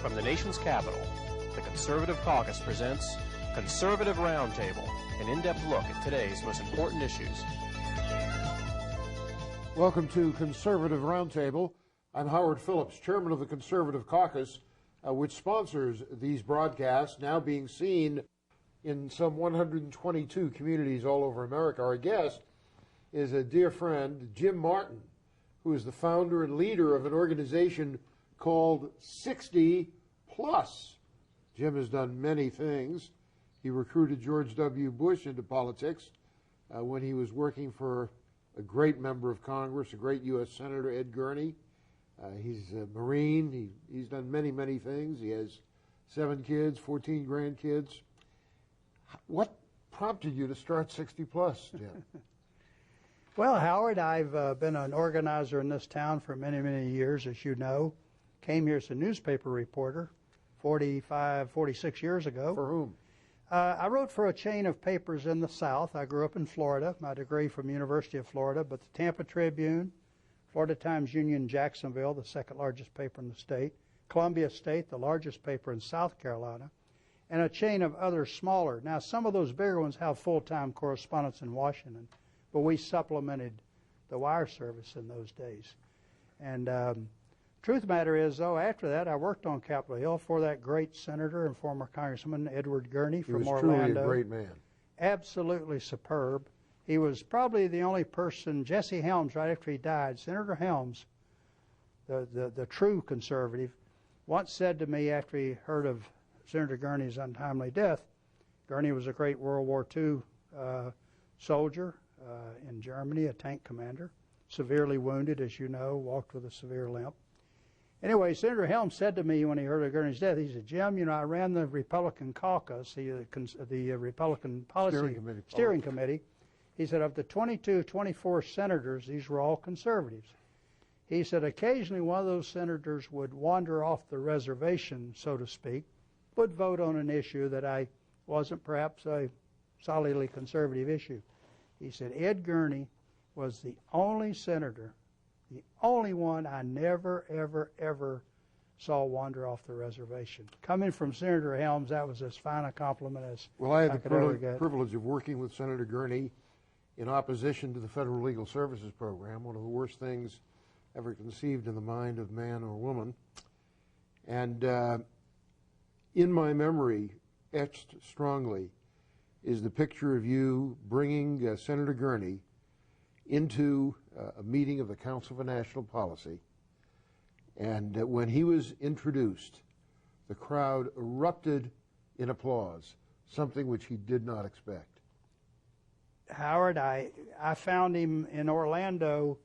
From the nation's capital, the Conservative Caucus presents Conservative Roundtable, an in-depth look at today's most important issues. Welcome to Conservative Roundtable. I'm Howard Phillips, chairman of the Conservative Caucus, which sponsors these broadcasts, now being seen in some 122 communities all over America. Our guest is a dear friend, Jim Martin, who is the founder and leader of an organization called 60 Plus. Jim has done many things. He recruited George W. Bush into politics when he was working for a great member of Congress, a great U.S. Senator, Ed Gurney. He's a Marine. He's done many, many things. He has 7 kids, 14 grandkids. What prompted you to start 60 Plus, Jim? Well, Howard, I've been an organizer in this town for many, many years, as you know. Came here as a newspaper reporter 46 years ago. For whom? I wrote for a chain of papers in the South. I grew up in Florida, my degree from the University of Florida, but the Tampa Tribune, Florida Times-Union, Jacksonville, the second largest paper in the state, Columbia State, the largest paper in South Carolina, and a chain of other smaller. Now, some of those bigger ones have full-time correspondents in Washington, but we supplemented the wire service in those days. And truth of the matter is, though, after that, I worked on Capitol Hill for that great senator and former Congressman Edward Gurney from Orlando. He was truly a great man. Absolutely superb. He was probably the only person, Jesse Helms, right after he died, Senator Helms, the true conservative, once said to me after he heard of Senator Gurney's untimely death, Gurney was a great World War II soldier in Germany, a tank commander, severely wounded, as you know, walked with a severe limp. Anyway, Senator Helms said to me when he heard of Gurney's death, he said, Jim, you know, I ran the Republican Caucus, the Republican Policy Steering Committee. He said, of the 24 senators, these were all conservatives. He said, occasionally one of those senators would wander off the reservation, so to speak, would vote on an issue that I wasn't perhaps a solidly conservative issue. He said, Ed Gurney was the only senator, the only one I never, ever, ever saw wander off the reservation. Coming from Senator Helms, that was as fine a compliment as I had could ever get. The privilege of working with Senator Gurney in opposition to the Federal Legal Services Program, one of the worst things ever conceived in the mind of man or woman. And in my memory, etched strongly, is the picture of you bringing Senator Gurney into a meeting of the Council for National Policy. And when he was introduced, the crowd erupted in applause, something which he did not expect. Howard, I found him in Orlando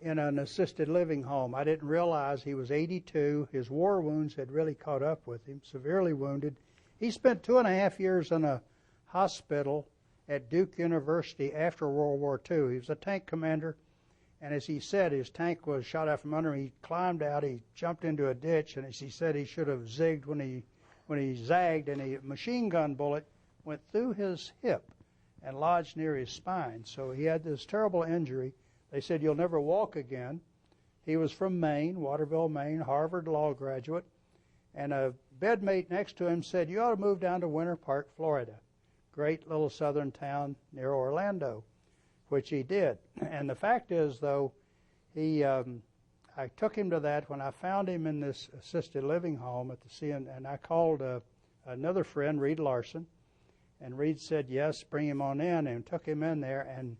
in an assisted living home. I didn't realize he was 82. His war wounds had really caught up with him, severely wounded. He spent 2.5 years in a hospital at Duke University after World War II. He was a tank commander, and as he said, his tank was shot out from under him. He climbed out, he jumped into a ditch, and as he said, he should have zigged when he zagged, and a machine gun bullet went through his hip and lodged near his spine. So he had this terrible injury. They said, you'll never walk again. He was from Maine, Waterville, Maine, Harvard law graduate, and a bedmate next to him said, you ought to move down to Winter Park, Florida. Great little southern town near Orlando, which he did. And the fact is, though, I took him to that when I found him in this assisted living home at the CN, and I called another friend, Reed Larson, and Reed said, yes, bring him on in, and took him in there. And in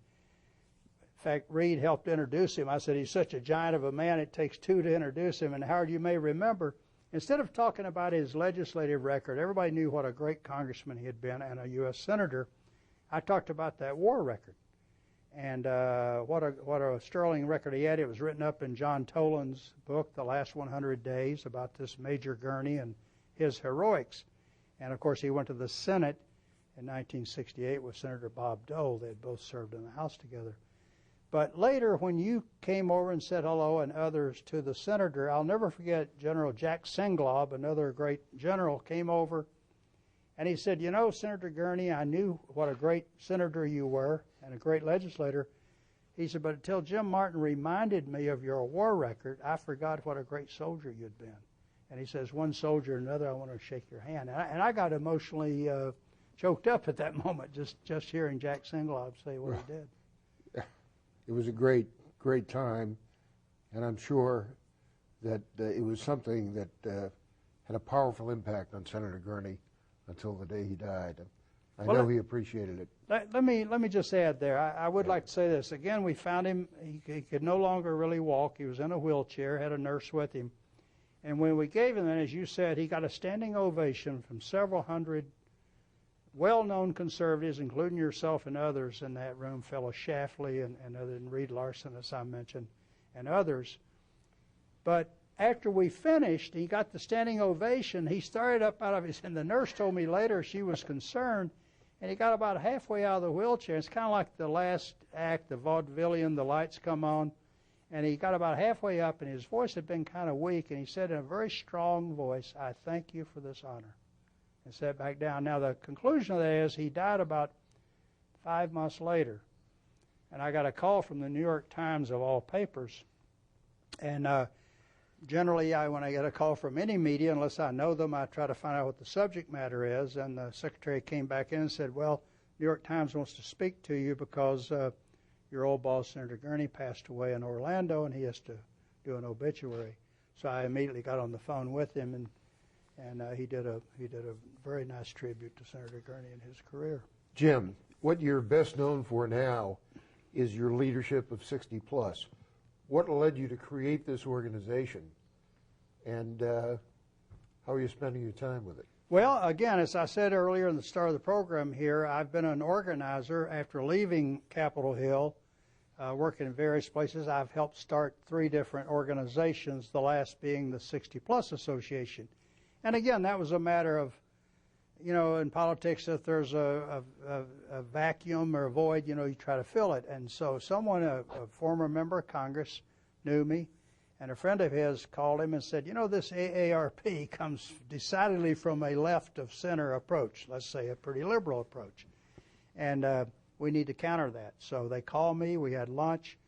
fact, Reed helped introduce him. I said, he's such a giant of a man, it takes 2 to introduce him. And Howard, you may remember, instead of talking about his legislative record, everybody knew what a great congressman he had been and a U.S. senator. I talked about that war record and what a sterling record he had. It was written up in John Toland's book, The Last 100 Days, about this Major Gurney and his heroics. And, of course, he went to the Senate in 1968 with Senator Bob Dole. They had both served in the House together. But later, when you came over and said hello and others to the senator, I'll never forget General Jack Senglob, another great general, came over, and he said, you know, Senator Gurney, I knew what a great senator you were and a great legislator. He said, but until Jim Martin reminded me of your war record, I forgot what a great soldier you'd been. And he says, one soldier and another, I want to shake your hand. And I got emotionally choked up at that moment, just hearing Jack Singlehob say what he did. It was a great time, and I'm sure that it was something that had a powerful impact on Senator Gurney until the day he died. I know he appreciated it. Let me just add there. I would like to say this. Again, we found him. He could no longer really walk. He was in a wheelchair, had a nurse with him. And when we gave him that, as you said, he got a standing ovation from several hundred well-known conservatives, including yourself and others in that room, fellow Shafley and other than Reed Larson, as I mentioned, and others. But after we finished, he got the standing ovation. He started up out of his, and the nurse told me later she was concerned, and he got about halfway out of the wheelchair. It's kind of like the last act, the vaudevillian, the lights come on, and he got about halfway up, and his voice had been kind of weak, and he said in a very strong voice, "I thank you for this honor," and sat back down. Now, the conclusion of that is he died about 5 months later, and I got a call from the New York Times, of all papers, and generally, when I get a call from any media, unless I know them, I try to find out what the subject matter is. And the secretary came back in and said, well, New York Times wants to speak to you because your old boss, Senator Gurney, passed away in Orlando, and he has to do an obituary. So I immediately got on the phone with him, and he did a very nice tribute to Senator Gurney and his career. Jim, what you're best known for now is your leadership of 60 Plus. What led you to create this organization, and how are you spending your time with it? Well, again, as I said earlier in the start of the program here, I've been an organizer after leaving Capitol Hill, working in various places. I've helped start 3 different organizations, the last being the 60 Plus Association. And again, that was a matter of, in politics, if there's a vacuum or a void, you try to fill it. And so someone, a former member of Congress, knew me, and a friend of his called him and said, this AARP comes decidedly from a left of center approach, let's say a pretty liberal approach. And we need to counter that. So they called me, we had lunch,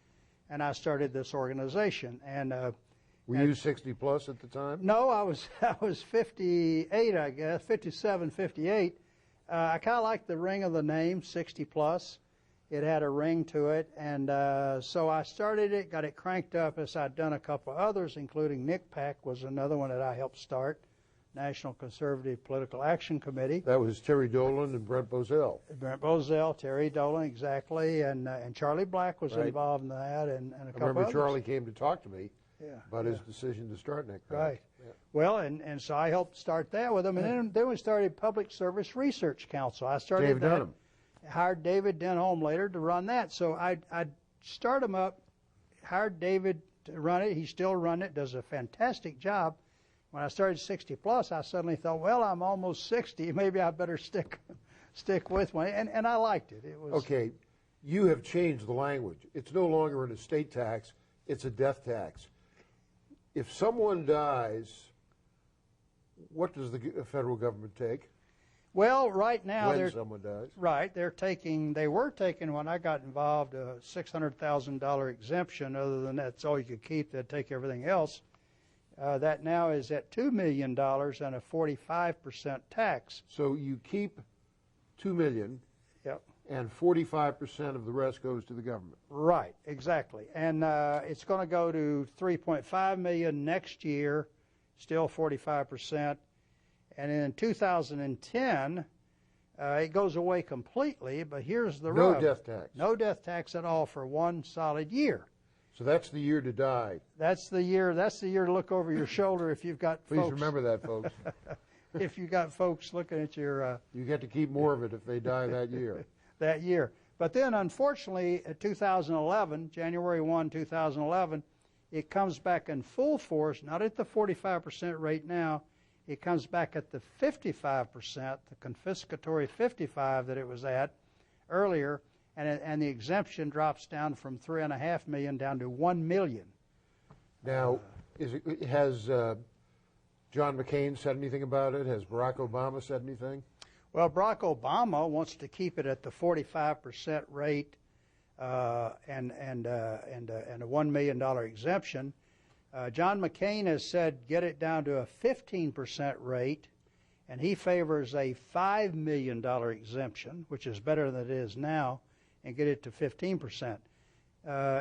and I started this organization. And were you 60 plus at the time? No, I was 58, I guess, 57, 58. I kind of liked the ring of the name, 60 plus. It had a ring to it, and so I started it, got it cranked up as I'd done a couple of others, including NCPAC was another one that I helped start, National Conservative Political Action Committee. That was Terry Dolan and Brent Bozell. Brent Bozell, Terry Dolan, exactly, and Charlie Black was involved in that, and a couple others. I remember Charlie came to talk to me about his Yeah. decision to start NCPAC. Right. Yeah. Well, and so I helped start that with them, and then we started Public Service Research Council. I started Dave that. Dunham. Hired David Denholm later to run that. So I'd start him up, hired David to run it. He's still running it, does a fantastic job. When I started 60 Plus, I suddenly thought, well, I'm almost 60. Maybe I better stick with one. And I liked it. It was okay. You have changed the language. It's no longer an estate tax. It's a death tax. If someone dies, what does the federal government take? Well, right now when someone dies. Right, they were taking when I got involved a $600,000 exemption. Other than that's all you could keep. They'd take everything else. That now is at $2 million and a 45% tax. So you keep $2 million. Yep. And 45% of the rest goes to the government. Right, exactly. And it's going to go to $3.5 million next year, still 45%. And in 2010, it goes away completely, but here's the rub. No death tax. No death tax at all for one solid year. So that's the year to die. That's the year to look over your shoulder if you've got Please folks. remember that, folks. If you've got folks looking at your... you get to keep more of it if they die that year. That year. But then, unfortunately, at 2011, January 1, 2011, it comes back in full force, not at the 45% rate now. It comes back at the 55%, the confiscatory 55 that it was at earlier, and the exemption drops down from $3.5 million down to $1 million. Now, has John McCain said anything about it? Has Barack Obama said anything? Well, Barack Obama wants to keep it at the 45% rate and a $1 million exemption. John McCain has said get it down to a 15% rate, and he favors a $5 million exemption, which is better than it is now, and get it to 15%.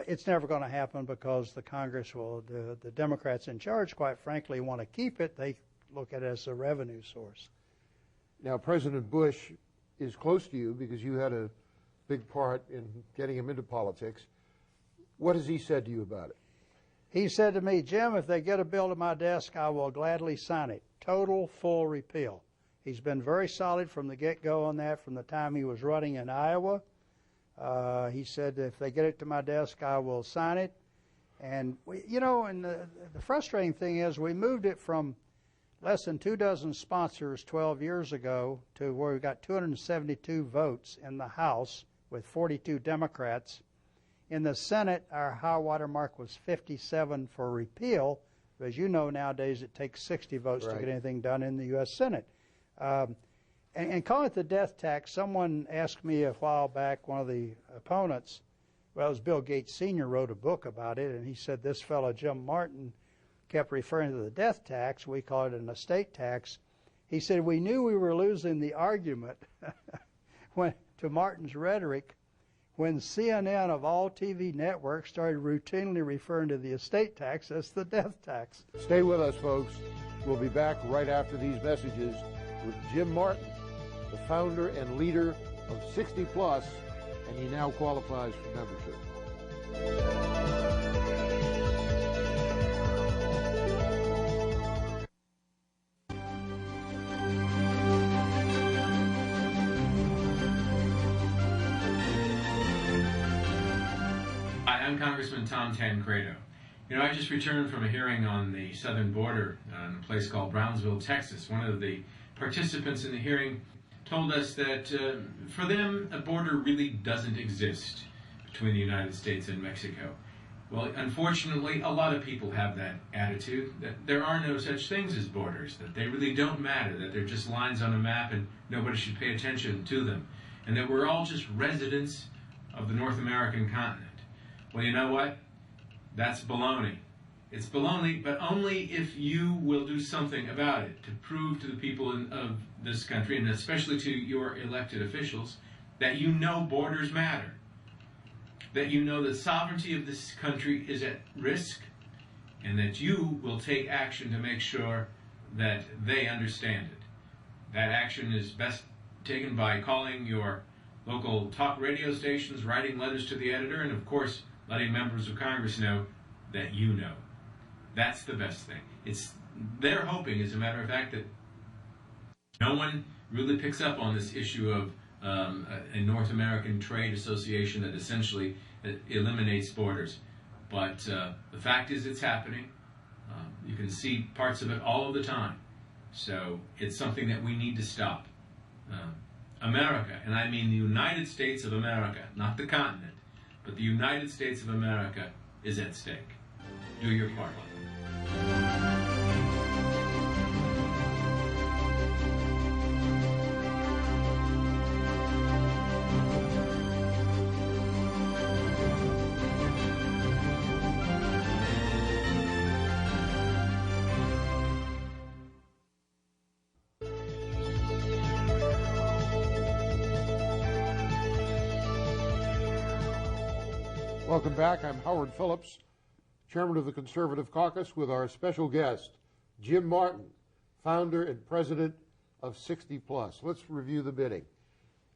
It's never going to happen because the Congress the Democrats in charge, quite frankly, want to keep it. They look at it as a revenue source. Now, President Bush is close to you because you had a big part in getting him into politics. What has he said to you about it? He said to me, Jim, if they get a bill to my desk, I will gladly sign it. Total, full repeal. He's been very solid from the get-go on that from the time he was running in Iowa. He said, if they get it to my desk, I will sign it. And, the frustrating thing is we moved it from less than 24 sponsors 12 years ago to where we got 272 votes in the House with 42 Democrats. In the Senate, our high water mark was 57 for repeal. As you know, nowadays it takes 60 votes to get anything done in the U.S. Senate. And calling it the death tax, someone asked me a while back, one of the opponents, well, it was Bill Gates Sr. wrote a book about it, and he said this fellow, Jim Martin, kept referring to the death tax. We call it an estate tax. He said we knew we were losing the argument to Martin's rhetoric when CNN of all TV networks started routinely referring to the estate tax as the death tax. Stay with us, folks. We'll be back right after these messages with Jim Martin, the founder and leader of 60 Plus, and he now qualifies for membership. Hi, I'm Congressman Tom Tancredo. I just returned from a hearing on the southern border in a place called Brownsville, Texas. One of the participants in the hearing told us that for them, a border really doesn't exist between the United States and Mexico. Well, unfortunately, a lot of people have that attitude, that there are no such things as borders, that they really don't matter, that they're just lines on a map and nobody should pay attention to them, and that we're all just residents of the North American continent. Well, you know what? That's baloney. It's baloney, but only if you will do something about it to prove to the people of this country, and especially to your elected officials, that you know borders matter, that you know the sovereignty of this country is at risk, and that you will take action to make sure that they understand it. That action is best taken by calling your local talk radio stations, writing letters to the editor, and of course, letting members of Congress know that you know. That's the best thing. They're hoping, as a matter of fact, that no one really picks up on this issue of a North American trade association that essentially eliminates borders. But the fact is it's happening. You can see parts of it all of the time. So it's something that we need to stop. America, and I mean the United States of America, not the continent, but the United States of America is at stake. Do your part. Welcome back. I'm Howard Phillips, Chairman of the Conservative Caucus, with our special guest, Jim Martin, founder and president of 60 Plus. Let's review the bidding.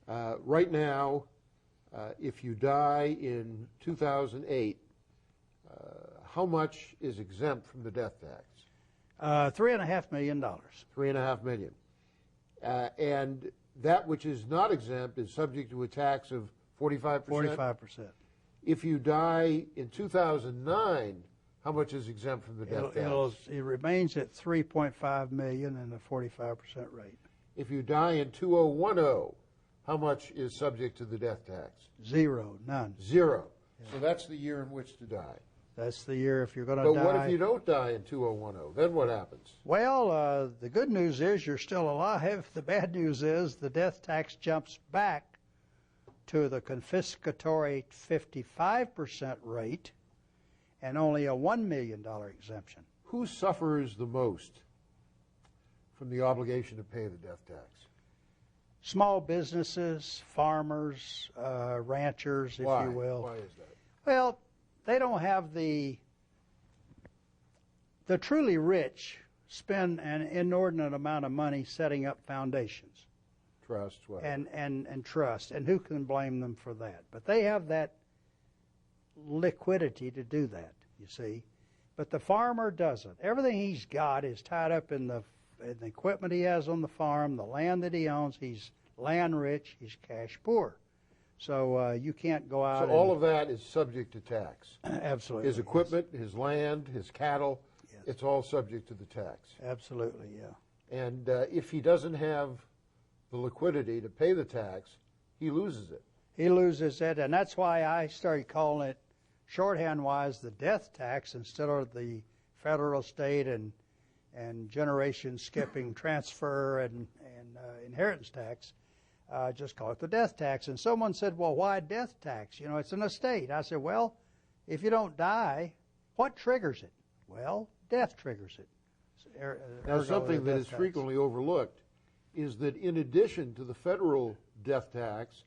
Right now, if you die in 2008, how much is exempt from the death tax? $3.5 million. $3.5 million. And that which is not exempt is subject to a tax of 45%? 45%. If you die in 2009, how much is exempt from the death tax? It remains at $3.5 million and a 45% rate. If you die in 2010, how much is subject to the death tax? Zero, none. Zero. Yeah. So that's the year in which to die. That's the year if you're going to die. But what if you don't die in 2010? Then what happens? Well, the good news is you're still alive. The bad news is the death tax jumps back to the confiscatory 55% rate, and only a $1 million exemption. Who suffers the most from the obligation to pay the death tax? Small businesses, farmers, ranchers, if Why? you will. Why is that? Well, they don't have the truly rich spend an inordinate amount of money setting up foundations. Trust, what? And trust, and who can blame them for that? But they have that liquidity to do that, you see. But the farmer doesn't. Everything he's got is tied up in the equipment he has on the farm, the land that he owns. He's land rich, he's cash poor. So you can't go out. So all of that is subject to tax. Absolutely. His equipment, his land, his cattle, yes. It's all subject to the tax. Absolutely, yeah. And if he doesn't have the liquidity to pay the tax, he loses it. He loses it, and that's why I started calling it, shorthand-wise, the death tax instead of the federal, state, and generation skipping transfer and inheritance tax. Just call it the death tax. And someone said, well, why death tax? You know, it's an estate. I said, well, if you don't die, what triggers it? Well, death triggers it. Now, something that is frequently overlooked is that in addition to the federal death tax,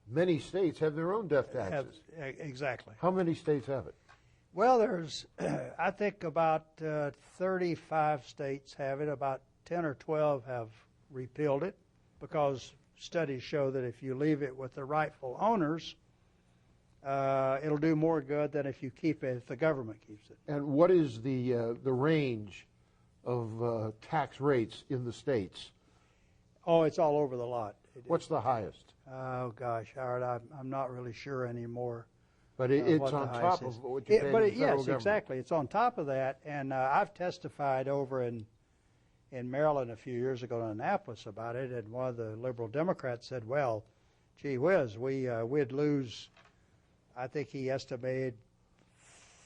many states have their own death taxes. Exactly. How many states have it? Well, there's, I think about 35 states have it. About 10 or 12 have repealed it because studies show that if you leave it with the rightful owners, it'll do more good than if you keep it, if the government keeps it. And what is the range of tax rates in the states? Oh, it's all over the lot. What's the highest? Oh, gosh, Howard, I'm not really sure anymore. But it's on top of what you pay to the federal government. Yes, exactly. It's on top of that. And I've testified over in Maryland a few years ago in Annapolis about it, and one of the liberal Democrats said, well, gee whiz, we'd lose, I think he estimated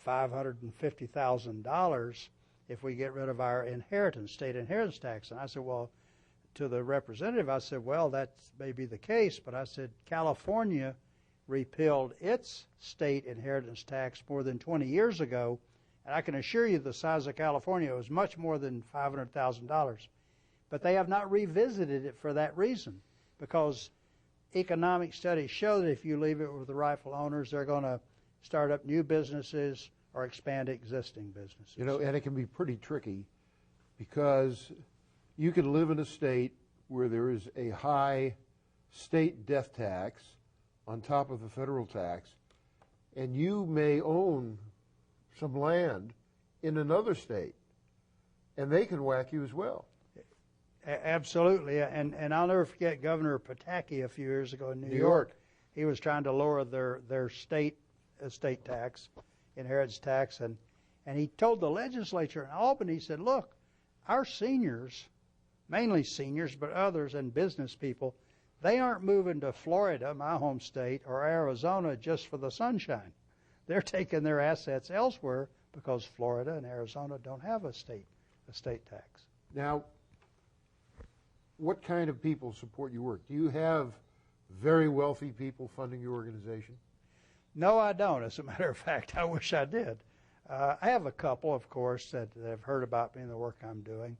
$550,000 if we get rid of our state inheritance tax. And I said, well, to the representative, I said, well, that may be the case, but I said, California repealed its state inheritance tax more than 20 years ago, and I can assure you the size of California was much more than $500,000. But they have not revisited it for that reason, because economic studies show that if you leave it with the rightful owners, they're going to start up new businesses or expand existing businesses. You know, and it can be pretty tricky because you can live in a state where there is a high state death tax on top of the federal tax, and you may own some land in another state, and they can whack you as well. Absolutely, and I'll never forget Governor Pataki a few years ago in New York. He was trying to lower their state estate tax, inheritance tax, and he told the legislature in Albany, he said, look, our seniors, mainly seniors, but others and business people, they aren't moving to Florida, my home state, or Arizona just for the sunshine. They're taking their assets elsewhere because Florida and Arizona don't have a state tax. Now, what kind of people support your work? Do you have very wealthy people funding your organization? No, I don't. As a matter of fact, I wish I did. I have a couple, of course, that have heard about me and the work I'm doing,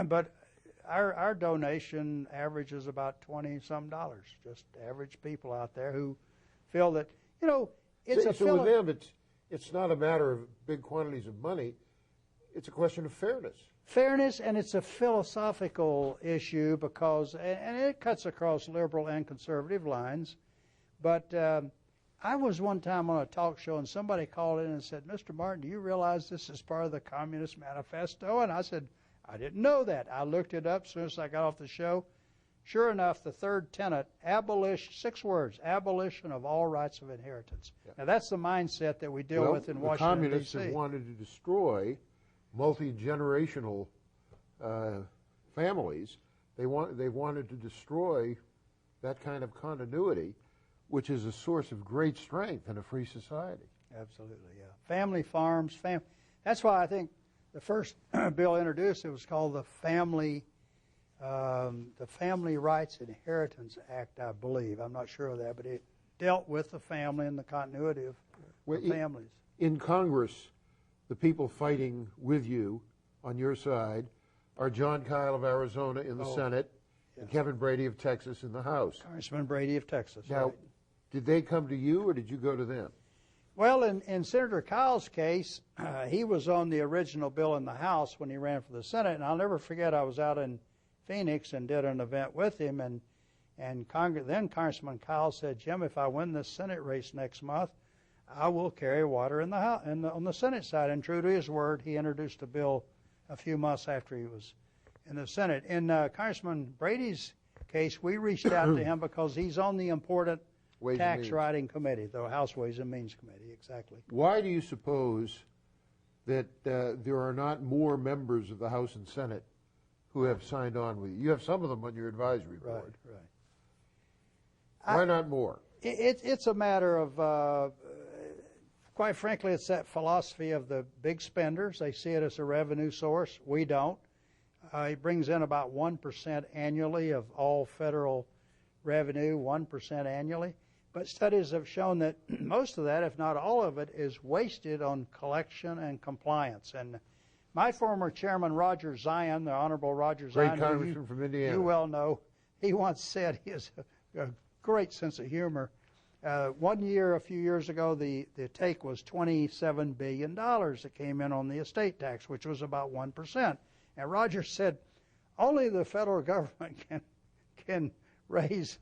but our donation averages about $20-some, just average people out there who feel that, you know, it's so with them, it's not a matter of big quantities of money. It's a question of fairness. Fairness, and it's a philosophical issue because, and it cuts across liberal and conservative lines, but I was one time on a talk show and somebody called in and said, Mr. Martin, do you realize this is part of the Communist Manifesto? And I said, I didn't know that. I looked it up as soon as I got off the show. Sure enough, the third tenet, 6 words, abolition of all rights of inheritance. Yeah. Now, that's the mindset that we deal with in Washington, D.C. The communists have wanted to destroy multi-generational families. They wanted to destroy that kind of continuity, which is a source of great strength in a free society. Absolutely, yeah. Family farms, that's why I think the first bill introduced, it was called the Family Rights Inheritance Act, I believe. I'm not sure of that, but it dealt with the family and the continuity of families. In Congress, the people fighting with you on your side are John Kyle of Arizona in the Senate and Kevin Brady of Texas in the House. Congressman Brady of Texas. Now, right. did they come to you or did you go to them? Well, in Senator Kyle's case, he was on the original bill in the House when he ran for the Senate, and I'll never forget I was out in Phoenix and did an event with him, and then Congressman Kyle said, Jim, if I win this Senate race next month, I will carry water in the House, on the Senate side. And true to his word, he introduced a bill a few months after he was in the Senate. In Congressman Brady's case, we reached out to him because he's on the important tax writing committee, the House Ways and Means Committee, exactly. Why do you suppose that there are not more members of the House and Senate who have signed on with you? You have some of them on your advisory board. Right. Why not more? It's a matter of, quite frankly, it's that philosophy of the big spenders. They see it as a revenue source. We don't. It brings in about 1% annually of all federal revenue, 1% annually. But studies have shown that most of that, if not all of it, is wasted on collection and compliance. And my former chairman, Roger Zion, the Honorable Roger Zion, great congressman from Indiana, you well know, he once said he has a great sense of humor. 1 year, a few years ago, the take was $27 billion that came in on the estate tax, which was about 1%. And Roger said, only the federal government can raise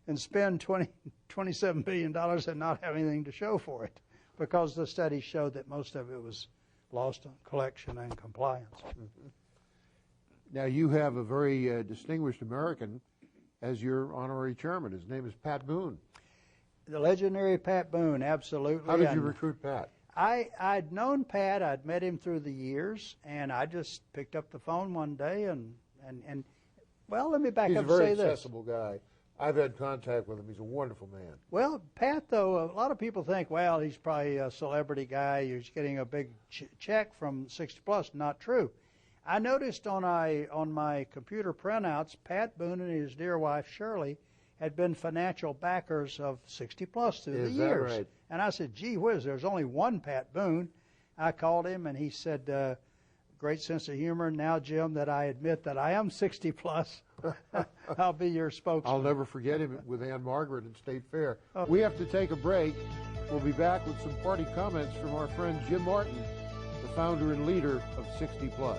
and spend $27 billion and not have anything to show for it, because the studies showed that most of it was lost on collection and compliance. Mm-hmm. Now, you have a very distinguished American as your honorary chairman. His name is Pat Boone. The legendary Pat Boone, absolutely. How did you recruit Pat? I'd known Pat. I'd met him through the years, and I just picked up the phone one day and well, let me back up and say this. He's a very accessible guy. I've had contact with him. He's a wonderful man. Well, Pat, though, a lot of people think, well, he's probably a celebrity guy. He's getting a big check from 60 Plus. Not true. I noticed on my computer printouts, Pat Boone and his dear wife, Shirley, had been financial backers of 60 Plus through the years. Right? And I said, gee whiz, there's only one Pat Boone. I called him, and he said, great sense of humor. Now, Jim, that I admit that I am 60 Plus, I'll be your spokesman. I'll never forget him with Ann Margaret at State Fair. We have to take a break. We'll be back with some party comments from our friend Jim Martin, the founder and leader of 60 Plus.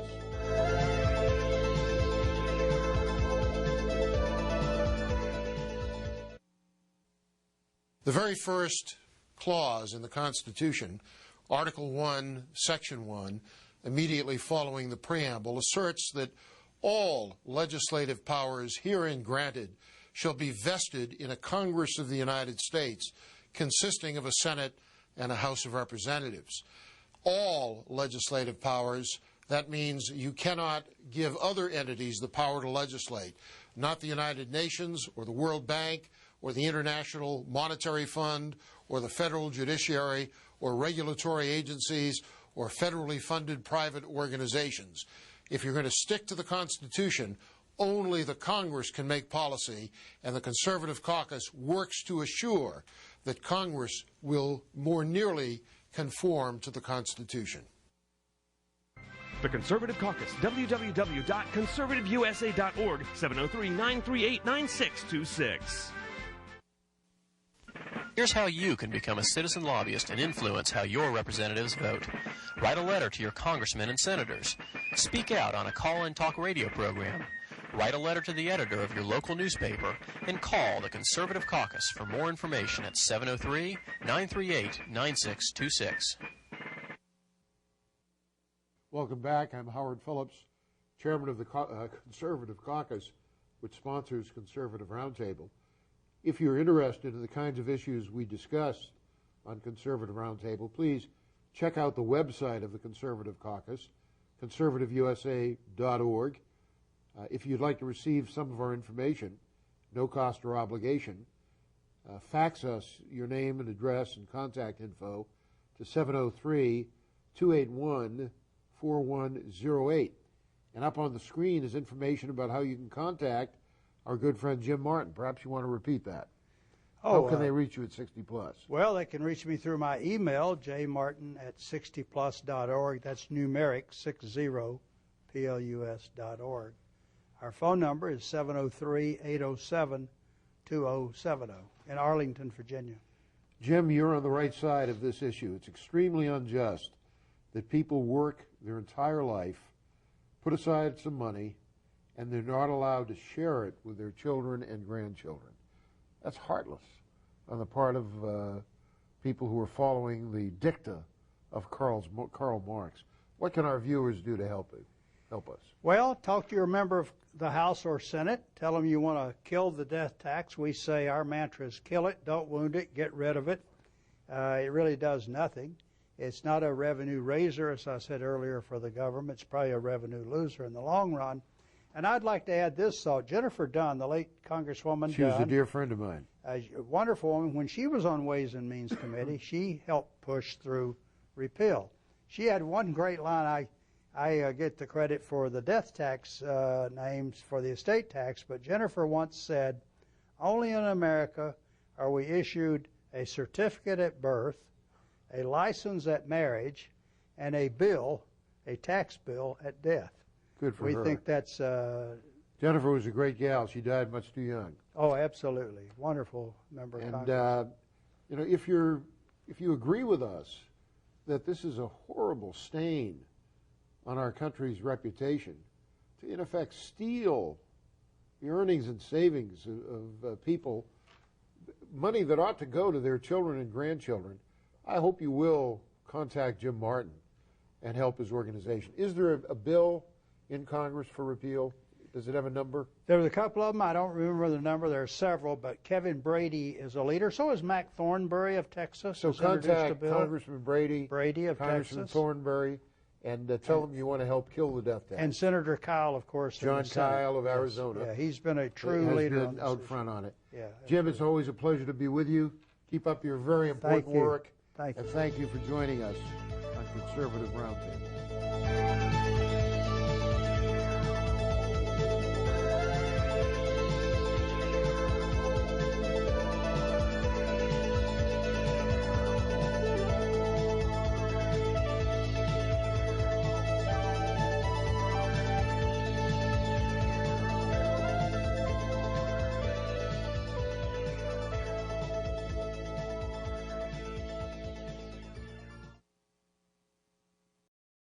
The very first clause in the Constitution, Article 1, Section 1, immediately following the preamble, asserts that all legislative powers herein granted shall be vested in a Congress of the United States consisting of a Senate and a House of Representatives. All legislative powers, that means you cannot give other entities the power to legislate, not the United Nations or the World Bank or the International Monetary Fund or the federal judiciary or regulatory agencies or federally funded private organizations. If you're going to stick to the Constitution, only the Congress can make policy, and the Conservative Caucus works to assure that Congress will more nearly conform to the Constitution. The Conservative Caucus, www.conservativeusa.org, 703-938-9626. Here's how you can become a citizen lobbyist and influence how your representatives vote. Write a letter to your congressmen and senators. Speak out on a call-in talk radio program. Write a letter to the editor of your local newspaper and call the Conservative Caucus for more information at 703-938-9626. Welcome back. I'm Howard Phillips, chairman of the Conservative Caucus, which sponsors Conservative Roundtable. If you're interested in the kinds of issues we discuss on Conservative Roundtable, please check out the website of the Conservative Caucus, conservativeusa.org. If you'd like to receive some of our information, no cost or obligation, fax us your name and address and contact info to 703-281-4108. And up on the screen is information about how you can contact our good friend Jim Martin. Perhaps you want to repeat that. How can they reach you at 60 Plus? Well, they can reach me through my email, jmartin@60plus.org. That's numeric, 60plus.org. Our phone number is 703-807-2070 in Arlington, Virginia. Jim, you're on the right side of this issue. It's extremely unjust that people work their entire life, put aside some money, and they're not allowed to share it with their children and grandchildren. That's heartless on the part of people who are following the dicta of Karl Marx. What can our viewers do to help us? Well, talk to your member of the House or Senate. Tell them you want to kill the death tax. We say our mantra is kill it, don't wound it, get rid of it. It really does nothing. It's not a revenue raiser, as I said earlier, for the government. It's probably a revenue loser in the long run. And I'd like to add this thought. Jennifer Dunn, the late Congresswoman She was Dunn, a dear friend of mine. a wonderful woman. When she was on Ways and Means Committee, she helped push through repeal. She had one great line. I get the credit for the death tax names for the estate tax, but Jennifer once said, only in America are we issued a certificate at birth, a license at marriage, and a tax bill at death. Good for her. We think that's... Jennifer was a great gal. She died much too young. Oh, absolutely. Wonderful member of Congress. And, if you agree with us that this is a horrible stain on our country's reputation, to in effect steal the earnings and savings of people, money that ought to go to their children and grandchildren, I hope you will contact Jim Martin and help his organization. Is there a bill in Congress for repeal? Does it have a number? There's a couple of them. I don't remember the number. There are several, but Kevin Brady is a leader. So is Mac Thornberry of Texas. So contact Congressman Brady of Congressman Texas. Thornberry, and tell them you want to help kill the death tax. And Senator Kyle, of course. John Kyle of Arizona. Yeah, he's been a true leader. Has been out front on it. Yeah, Jim, it's always a pleasure to be with you. Keep up your very important work. Thank you. And thank you for joining us on Conservative Roundtable.